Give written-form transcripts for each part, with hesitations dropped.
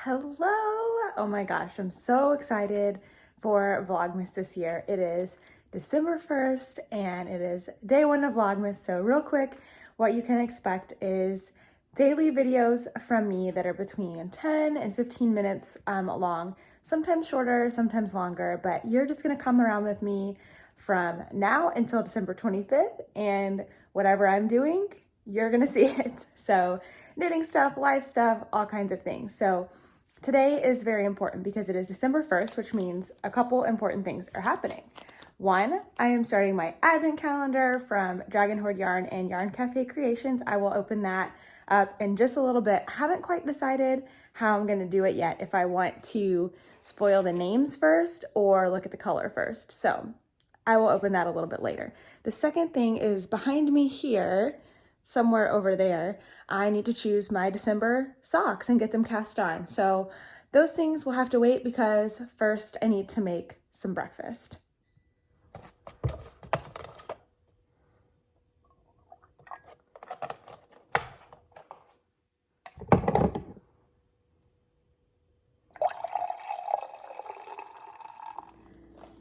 Hello! Oh my gosh, I'm so excited for Vlogmas this year. It is December 1st and it is day one of Vlogmas. So real quick, what you can expect is daily videos from me that are between 10 and 15 minutes long, sometimes shorter, sometimes longer, but you're just gonna come around with me from now until December 25th, and whatever I'm doing, you're gonna see it. So knitting stuff, life stuff, all kinds of things. So today is very important because it is December 1st, which means a couple important things are happening. One, I am starting my advent calendar from Dragon Horde Yarn and Yarn Cafe Creations. I will open that up in just a little bit. I haven't quite decided how I'm gonna do it yet, if I want to spoil the names first or look at the color first. So I will open that a little bit later. The second thing is behind me here, somewhere over there, I need to choose my December socks and get them cast on. So those things will have to wait because first I need to make some breakfast.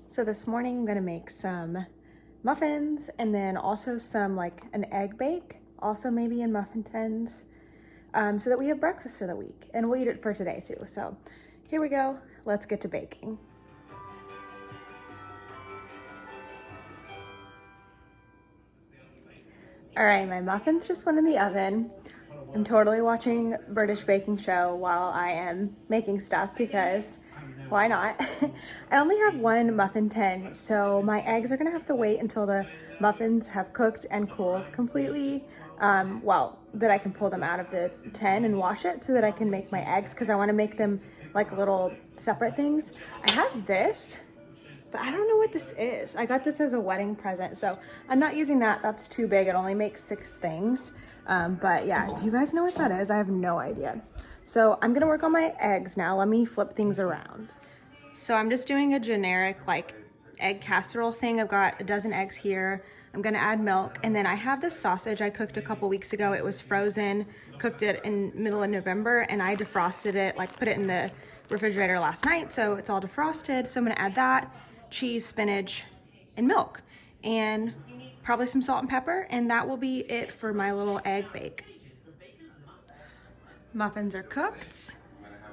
So this morning I'm gonna make some muffins and then also some like an egg bake, also maybe in muffin tins, so that we have breakfast for the week, and we'll eat it for today too. So here we go, let's get to baking. All right, my muffins just went in the oven. I'm totally watching British baking show while I am making stuff because why not? I only have one muffin tin, so my eggs are gonna have to wait until the muffins have cooked and cooled completely. Well, that I can pull them out of the tin and wash it so that I can make my eggs, because I want to make them like little separate things. I have this, but I don't know what this is. I got this as a wedding present, so I'm not using that. That's too big. It only makes 6 things. But yeah, do you guys know what that is? I have no idea. So I'm gonna work on my eggs now. Let me flip things around. So I'm just doing a generic like egg casserole thing. I've got a dozen eggs here. I'm gonna add milk, and then I have this sausage I cooked a couple weeks ago. It was frozen, cooked it in middle of November, and I defrosted it, like put it in the refrigerator last night, so it's all defrosted. So I'm gonna add that, cheese, spinach, and milk, and probably some salt and pepper, and that will be it for my little egg bake. Muffins are cooked.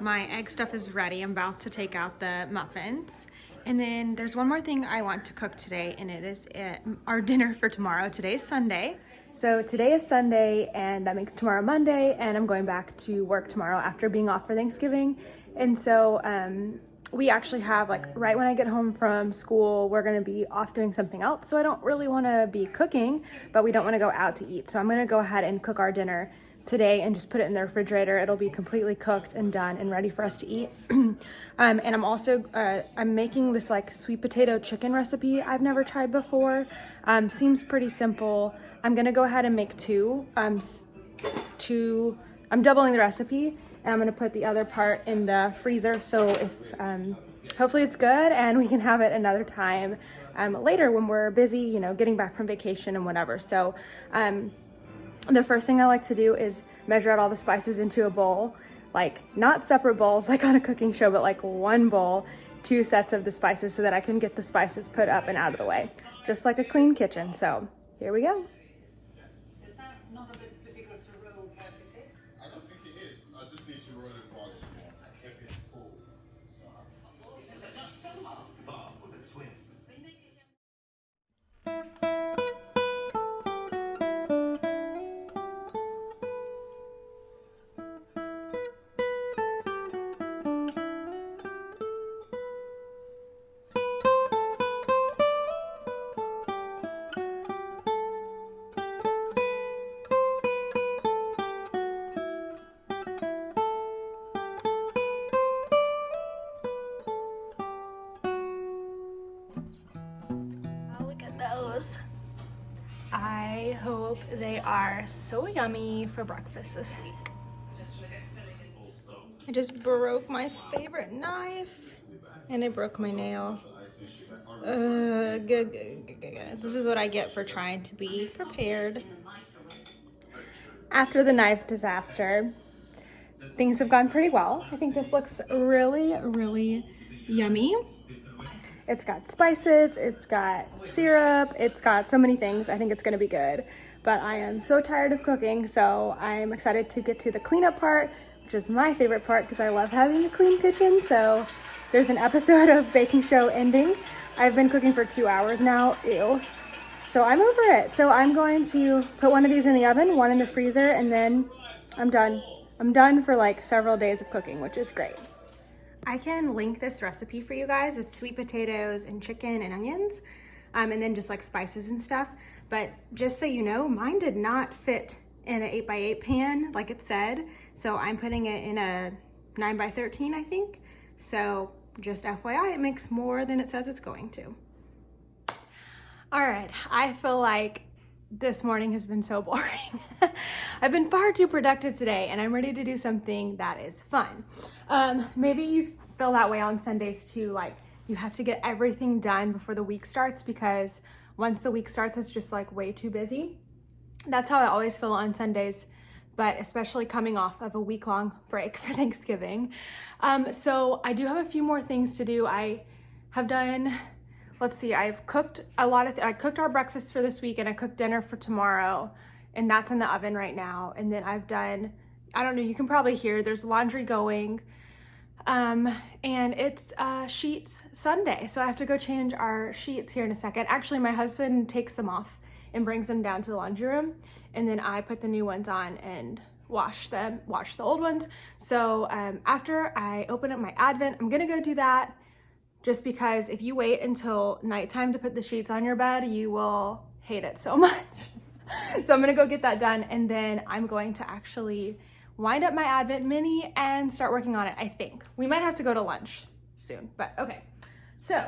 My egg stuff is ready. I'm about to take out the muffins. And then there's one more thing I want to cook today, and it is our dinner for tomorrow. Today's Sunday. So today is Sunday, and that makes tomorrow Monday, and I'm going back to work tomorrow after being off for Thanksgiving. And so we actually have, like, right when I get home from school, we're gonna be off doing something else. So I don't really wanna be cooking, but we don't wanna go out to eat. So I'm gonna go ahead and cook our dinner today and just put it in the refrigerator. It'll be completely cooked and done and ready for us to eat. And I'm also, I'm making this like sweet potato chicken recipe I've never tried before. Seems pretty simple. I'm gonna go ahead and make two. I'm doubling the recipe, and I'm gonna put the other part in the freezer. So if, hopefully it's good and we can have it another time later when we're busy, you know, getting back from vacation and whatever. So, the first thing I like to do is measure out all the spices into a bowl, like not separate bowls like on a cooking show, but like one bowl, 2 sets of the spices, so that I can get the spices put up and out of the way, just like a clean kitchen. So here we go. Is that not a bit difficult to roll perfectly? I don't think it is. I just need to roll it fast if it's cool. So. Not so hard. But with a twist. I hope they are so yummy for breakfast this week. I just broke my favorite knife, and I broke my nail. This is what I get for trying to be prepared. After the knife disaster, things have gone pretty well. I think this looks really, really yummy. It's got spices, it's got syrup, it's got so many things. I think it's gonna be good. But I am so tired of cooking, so I'm excited to get to the cleanup part, which is my favorite part because I love having a clean kitchen. So there's an episode of Baking Show ending. I've been cooking for 2 hours now, ew. So I'm over it. So I'm going to put one of these in the oven, one in the freezer, and then I'm done. I'm done for like several days of cooking, which is great. I can link this recipe for you guys. It's sweet potatoes and chicken and onions, and then just like spices and stuff. But just so you know, mine did not fit in an 8x8 pan like it said. So I'm putting it in a 9x13, I think. So just FYI, it makes more than it says it's going to. All right, I feel like this morning has been so boring. I've been far too productive today and I'm ready to do something that is fun. Maybe you feel that way on Sundays too, like you have to get everything done before the week starts because once the week starts, it's just like way too busy. That's how I always feel on Sundays, but especially coming off of a week-long break for Thanksgiving. So I do have a few more things to do. I have done, let's see, I've cooked a lot of, I cooked our breakfast for this week and I cooked dinner for tomorrow and that's in the oven right now. And then I've done, I don't know, you can probably hear there's laundry going and it's sheets Sunday. So I have to go change our sheets here in a second. Actually, my husband takes them off and brings them down to the laundry room. And then I put the new ones on and wash the old ones. So after I open up my Advent, I'm gonna go do that. Just because if you wait until nighttime to put the sheets on your bed, you will hate it so much. So I'm gonna go get that done and then I'm going to actually wind up my Advent mini and start working on it, I think. We might have to go to lunch soon, but okay. So,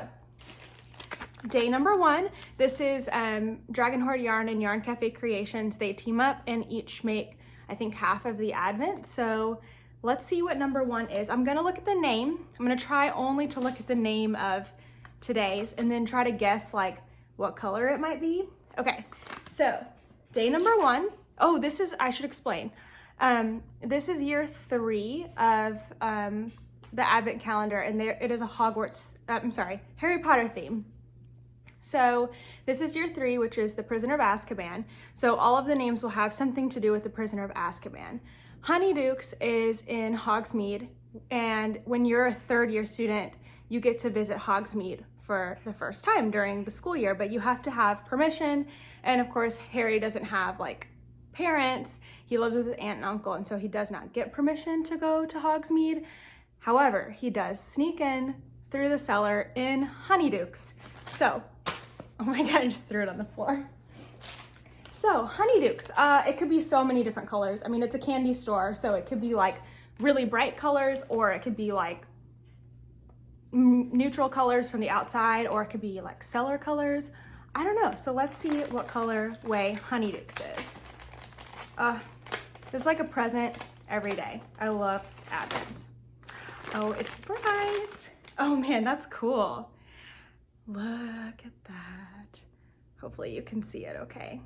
day number 1, this is Dragon Horde Yarn and Yarn Cafe Creations. They team up and each make, I think, half of the Advent. So let's see what number 1 is. I'm gonna look at the name. I'm gonna try only to look at the name of today's and then try to guess like what color it might be. Okay, so day number 1. Oh, this is, I should explain. This is year 3 of the Advent calendar and there it is a Harry Potter theme. So this is year 3, which is the Prisoner of Azkaban. So all of the names will have something to do with the Prisoner of Azkaban. Honeydukes is in Hogsmeade, and when you're a 3rd year student, you get to visit Hogsmeade for the first time during the school year, but you have to have permission. And of course, Harry doesn't have like parents. He lives with his aunt and uncle, and so he does not get permission to go to Hogsmeade. However, he does sneak in through the cellar in Honeydukes. So, oh my God, I just threw it on the floor. So Honeydukes, it could be so many different colors. I mean, it's a candy store, so it could be like really bright colors, or it could be like neutral colors from the outside, or it could be like cellar colors. I don't know. So let's see what color way Honeydukes is. It's like a present every day. I love Advent. Oh, it's bright. Oh man, that's cool. Look at that. Hopefully you can see it okay.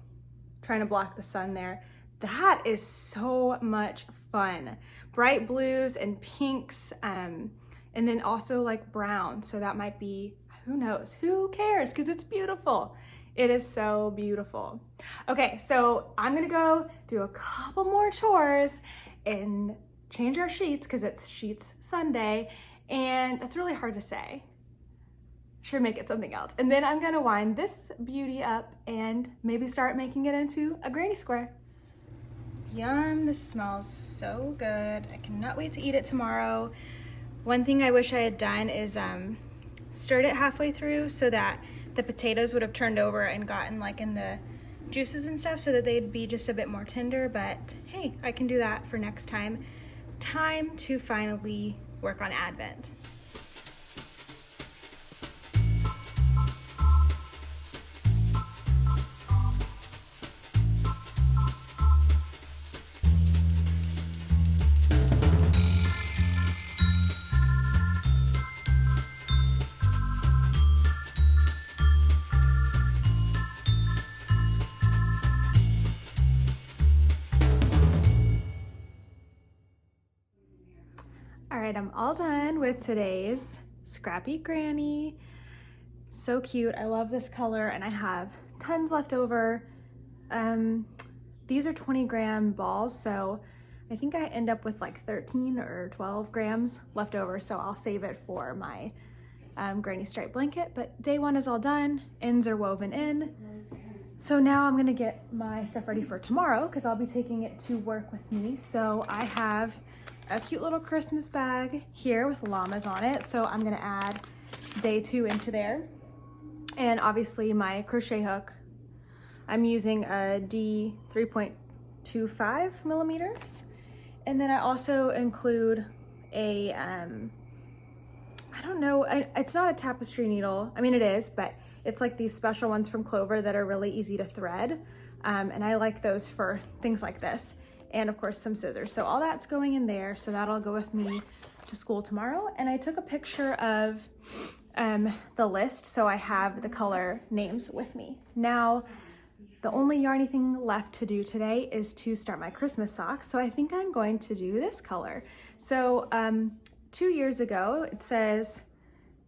Trying to block the sun there. That is so much fun. Bright blues and pinks, and then also like brown. So that might be, who knows? Who cares? Because it's beautiful. It is so beautiful. Okay, so I'm gonna go do a couple more chores and change our sheets because it's Sheets Sunday, and that's really hard to say. Should make it something else. And then I'm gonna wind this beauty up and maybe start making it into a granny square. Yum, this smells so good. I cannot wait to eat it tomorrow. One thing I wish I had done is stirred it halfway through so that the potatoes would have turned over and gotten like in the juices and stuff so that they'd be just a bit more tender, but hey, I can do that for next time. Time to finally work on Advent. All right, I'm all done with today's Scrappy Granny. So cute. I love this color and I have tons left over. These are 20-gram balls, so I think I end up with like 13 or 12 grams left over, so I'll save it for my granny stripe blanket. But day one is all done, ends are woven in. So now I'm gonna get my stuff ready for tomorrow because I'll be taking it to work with me. So I have a cute little Christmas bag here with llamas on it. So I'm gonna add day 2 into there. And obviously my crochet hook, I'm using a D 3.25 millimeters. And then I also include a, I don't know, it's not a tapestry needle. I mean, it is, but it's like these special ones from Clover that are really easy to thread. And I like those for things like this. And of course some scissors. So all that's going in there. So that'll go with me to school tomorrow. And I took a picture of the list. So I have the color names with me. Now, the only yarny thing left to do today is to start my Christmas socks. So I think I'm going to do this color. So 2 years ago, it says,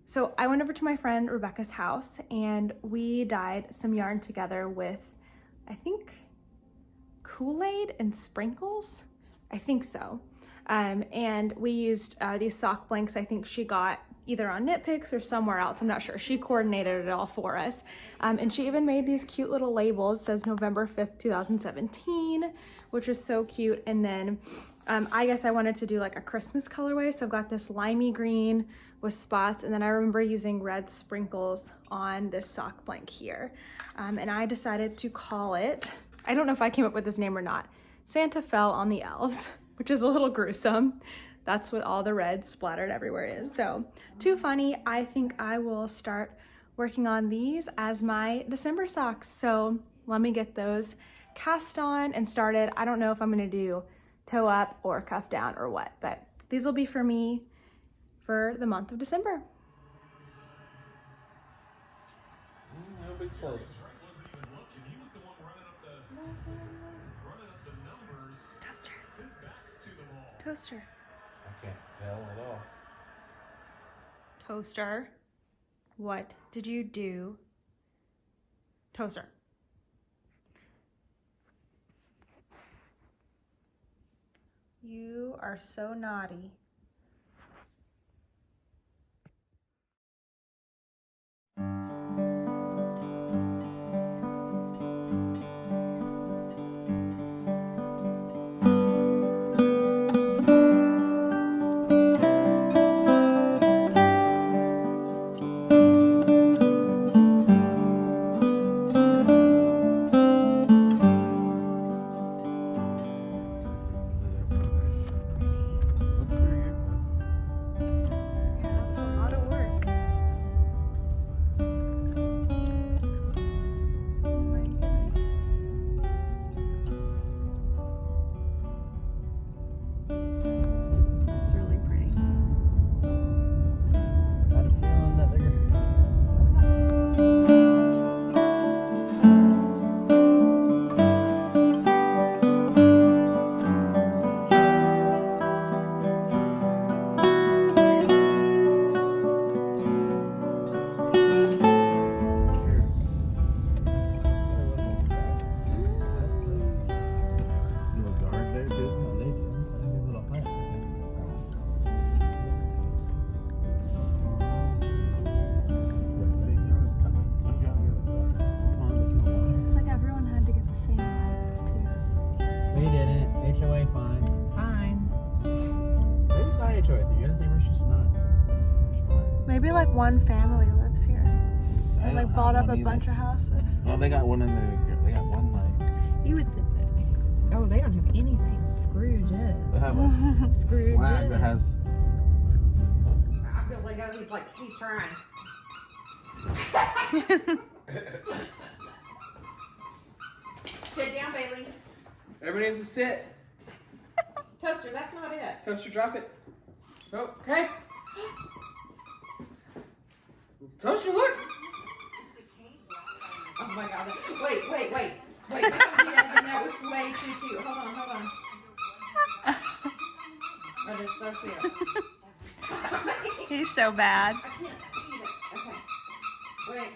so I went over to my friend Rebecca's house and we dyed some yarn together with, I think, Kool-Aid and sprinkles. I think so. And we used these sock blanks I think she got either on Knit Picks or somewhere else. I'm not sure. She coordinated it all for us. And she even made these cute little labels. It says November 5th, 2017, which is so cute. And then I guess I wanted to do like a Christmas colorway. So I've got this limey green with spots. And then I remember using red sprinkles on this sock blank here. And I decided to call it, I don't know if I came up with this name or not, Santa Fell on the Elves, which is a little gruesome. That's what all the red splattered everywhere is. So too funny. I think I will start working on these as my December socks. So let me get those cast on and started. I don't know if I'm gonna do toe up or cuff down or what, but these will be for me for the month of December. That'll be close. Toaster. Toaster. I can't tell at all. Toaster. What did you do? Toaster. You are so naughty. Maybe like one family lives here. They like bought up a bunch of houses. Well, they got one in there. They got one like. You would. Oh, they don't have anything. Scrooge is. They have a Scrooge flag that has. I feel like he's trying. Sit down, Bailey. Everybody needs to sit. Toaster, that's not it. Toaster, drop it. Oh, okay. Toaster, look. Oh my God. Wait. Wait, don't do that again. That was way too cute. Hold on. Ready? That is so cute. He's so bad. I can't see it. Okay. Wait.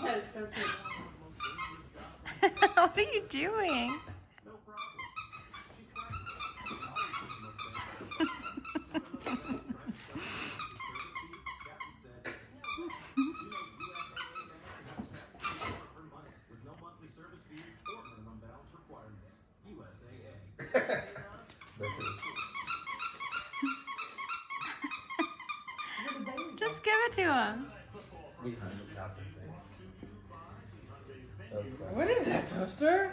That is so cute. What are you doing? Just give it to him. What is that, Toaster?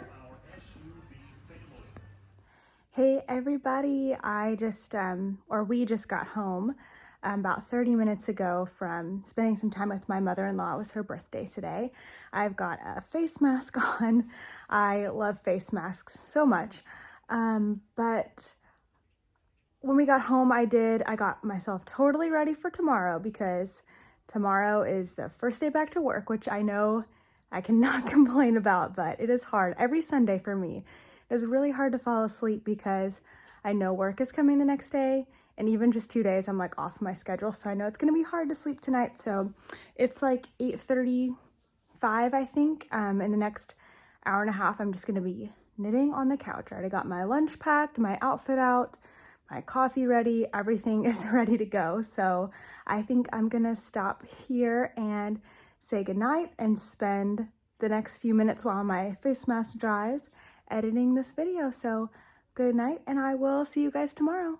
Hey everybody, we just got home about 30 minutes ago from spending some time with my mother-in-law. It was her birthday today. I've got a face mask on. I love face masks so much. But when we got home, I got myself totally ready for tomorrow because tomorrow is the first day back to work, which I know I cannot complain about, but it is hard. Every Sunday for me, it is really hard to fall asleep because I know work is coming the next day, and even just 2 days, I'm like off my schedule, so I know it's gonna be hard to sleep tonight. So it's like 8:35, I think. In the next hour and a half, I'm just gonna be knitting on the couch. I already got my lunch packed, my outfit out, my coffee ready, everything is ready to go. So I think I'm gonna stop here and say goodnight and spend the next few minutes while my face mask dries editing this video. So good night, and I will see you guys tomorrow.